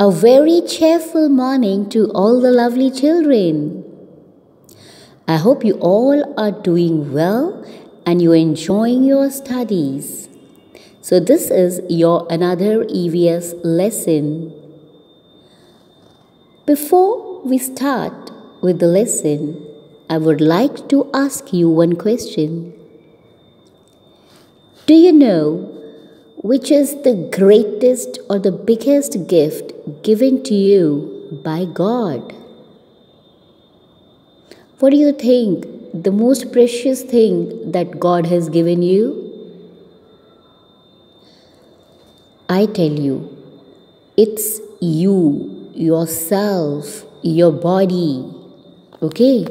A very cheerful morning to all the lovely children. I hope you all are doing well and you're enjoying your studies. So this is your another EVS lesson. Before we start with the lesson, I would like to ask you one question. Do you know which is the greatest or the biggest gift given to you by God? What do you think the most precious thing that God has given you? I tell you, it's you, yourself, your body. Okay?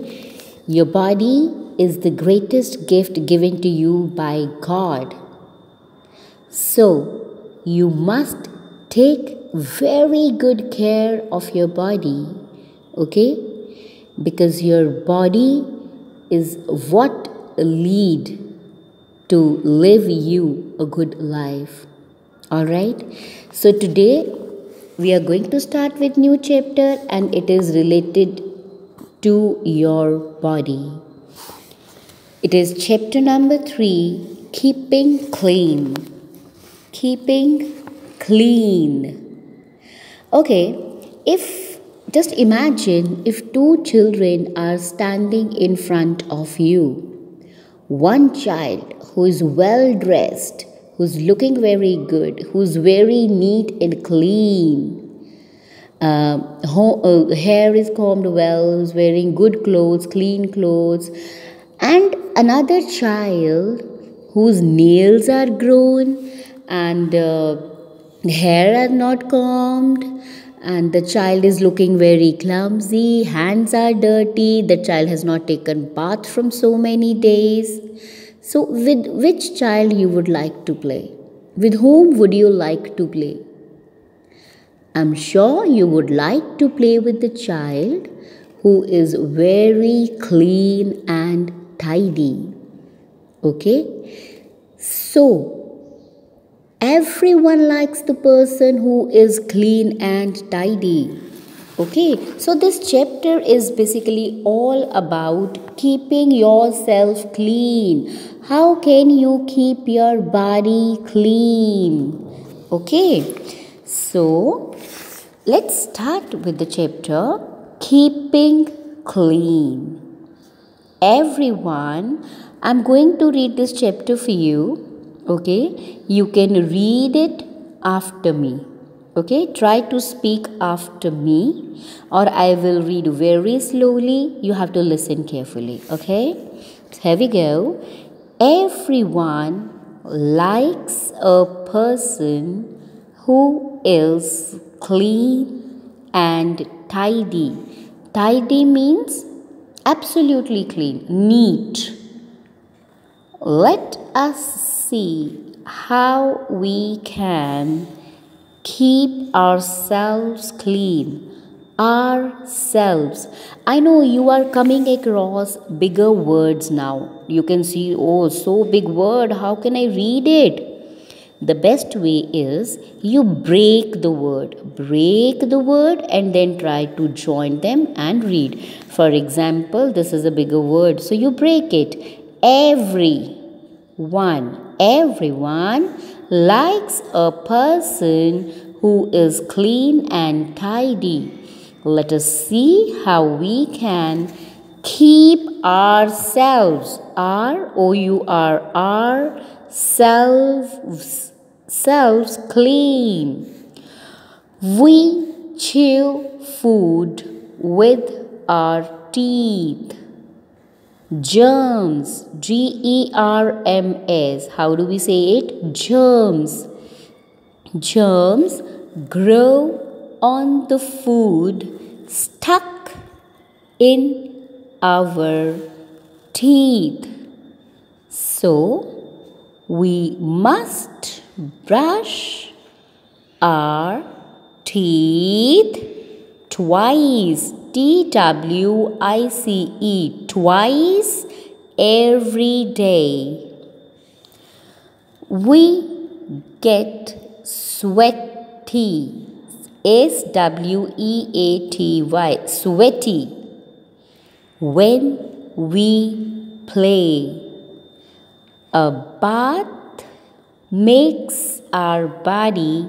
Your body is the greatest gift given to you by God. So, you must take very good care of your body, okay? Because your body is what lead to live you a good life. Alright? So today we are going to start with new chapter and it is related to your body. It is chapter number 3, Keeping Clean. Keeping clean. Okay, just imagine if two children are standing in front of you. One child who is well dressed, who's looking very good, who's very neat and clean. Hair is combed well, who's wearing good clothes, clean clothes. And another child whose nails are grown and hair are not combed, and the child is looking very clumsy, hands are dirty, the child has not taken bath from so many days. So with which child you would like to play? With whom would you like to play? I'm sure you would like to play with the child who is very clean and tidy. Okay? So everyone likes the person who is clean and tidy. Okay, so this chapter is basically all about keeping yourself clean. How can you keep your body clean? Okay, so let's start with the chapter Keeping Clean. Everyone, I'm going to read this chapter for you. Okay, you can read it after me. Okay, try to speak after me, or I will read very slowly. You have to listen carefully. Okay, so here we go. Everyone likes a person who is clean and tidy. Tidy means absolutely clean, neat. Let us see how we can keep ourselves clean. Ourselves. I know you are coming across bigger words now. You can see, oh, so big word. How can I read it? The best way is you break the word. Break the word and then try to join them and read. For example, this is a bigger word. So you break it. Everyone likes a person who is clean and tidy. Let us see how we can keep ourselves, selves clean. We chew food with our teeth. Germs, Germs. How do we say it? Germs. Germs grow on the food stuck in our teeth. So, we must brush our teeth twice. TWICE. Twice every day. We get sweaty. sweaty, sweaty. When we play, a bath makes our body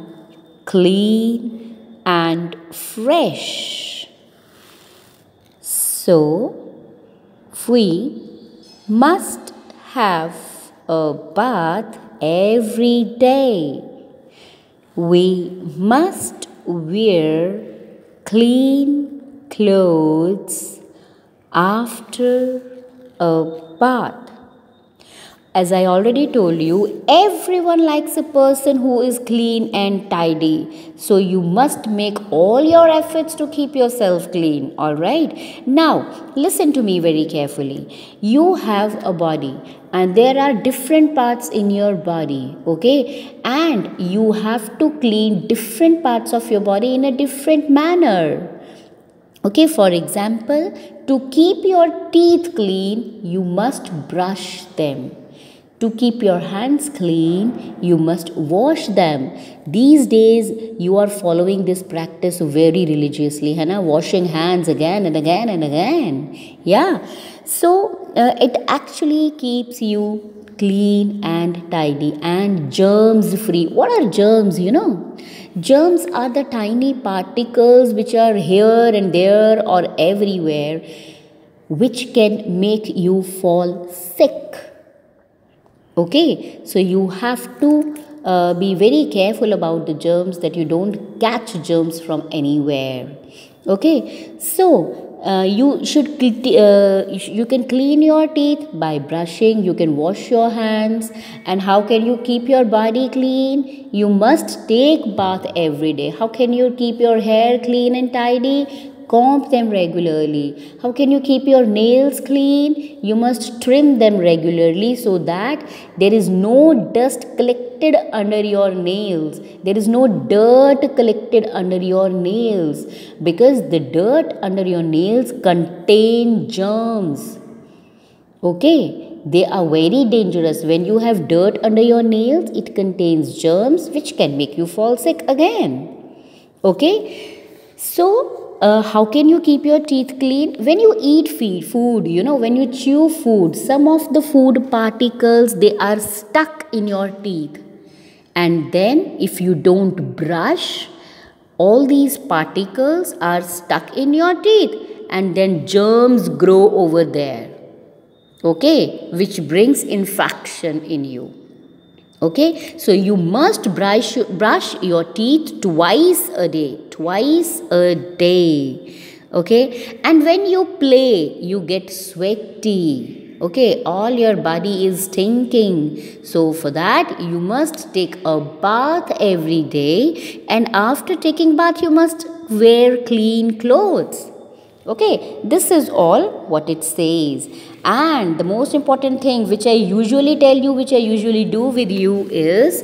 clean and fresh. So, we must have a bath every day. We must wear clean clothes after a bath. As I already told you, everyone likes a person who is clean and tidy. So you must make all your efforts to keep yourself clean. Alright? Now, listen to me very carefully. You have a body and there are different parts in your body. Okay? And you have to clean different parts of your body in a different manner. Okay, for example, to keep your teeth clean, you must brush them. To keep your hands clean, you must wash them. These days, you are following this practice very religiously, है ना? Washing hands again and again and again. Yeah. So, it actually keeps you clean and tidy and germs free. What are germs, you know? Germs are the tiny particles which are here and there or everywhere, which can make you fall sick. Okay, so you have to be very careful about the germs, that you don't catch germs from anywhere. Okay, so you can clean your teeth by brushing. You can wash your hands. And how can you keep your body clean? You must take bath every day. How can you keep your hair clean and tidy? Comb them regularly. How can you keep your nails clean? You must trim them regularly so that there is no dust collected under your nails. There is no dirt collected under your nails, because the dirt under your nails contain germs. Okay, they are very dangerous. When you have dirt under your nails, it contains germs which can make you fall sick again. Okay, so how can you keep your teeth clean? When you eat food, when you chew food, some of the food particles, they are stuck in your teeth. And then if you don't brush, all these particles are stuck in your teeth and then germs grow over there. Okay, which brings infection in you. Okay, so you must brush your teeth twice a day. Okay, and when you play, you get sweaty. Okay, all your body is stinking. So for that, you must take a bath every day. And after taking bath, you must wear clean clothes. Okay, this is all what it says. And the most important thing which I usually tell you, which I usually do with you is,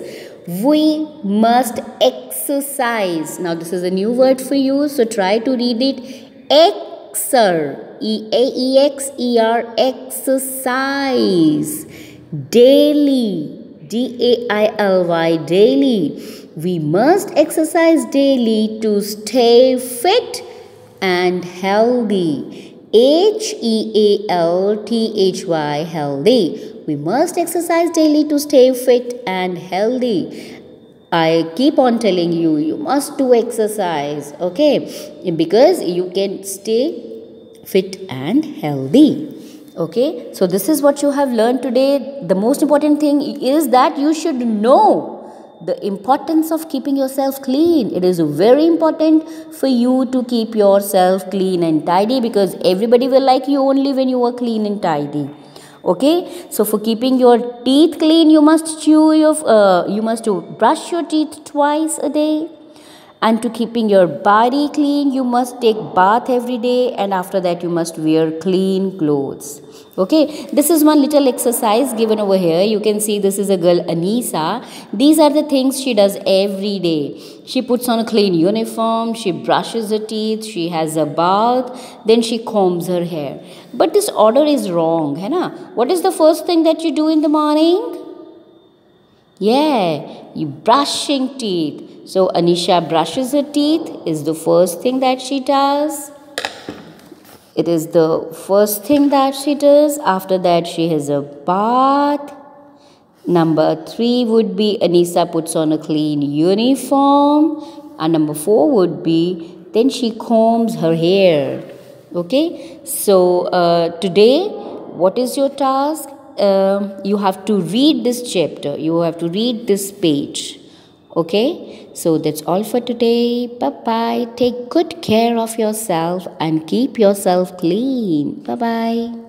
we must exercise. Now this is a new word for you, so try to read it. Exer, E-A-E-X-E-R, exercise. Daily, D-A-I-L-Y, daily. We must exercise daily to stay fit and healthy. H-E-A-L-T-H-Y, healthy. We must exercise daily to stay fit and healthy. I keep on telling you, you must do exercise, okay? Because you can stay fit and healthy. Okay, so this is what you have learned today. The most important thing is that you should know the importance of keeping yourself clean. It is very important for you to keep yourself clean and tidy, because everybody will like you only when you are clean and tidy. Okay, so for keeping your teeth clean, you must brush your teeth twice a day. And to keeping your body clean, you must take bath every day, and after that you must wear clean clothes. Okay, this is one little exercise given over here. You can see this is a girl, Anisa. These are the things she does every day. She puts on a clean uniform, she brushes her teeth, she has a bath, then she combs her hair. But this order is wrong, hai na? What is the first thing that you do in the morning? Yeah, you brushing teeth. So Anisha brushes her teeth is the first thing that she does. It is the first thing that she does. After that, she has a bath. Number 3 would be Anisa puts on a clean uniform. And number 4 would be then she combs her hair. Okay, so today, what is your task? You have to read this chapter. You have to read this page. Okay, so that's all for today. Bye bye. Take good care of yourself and keep yourself clean. Bye bye.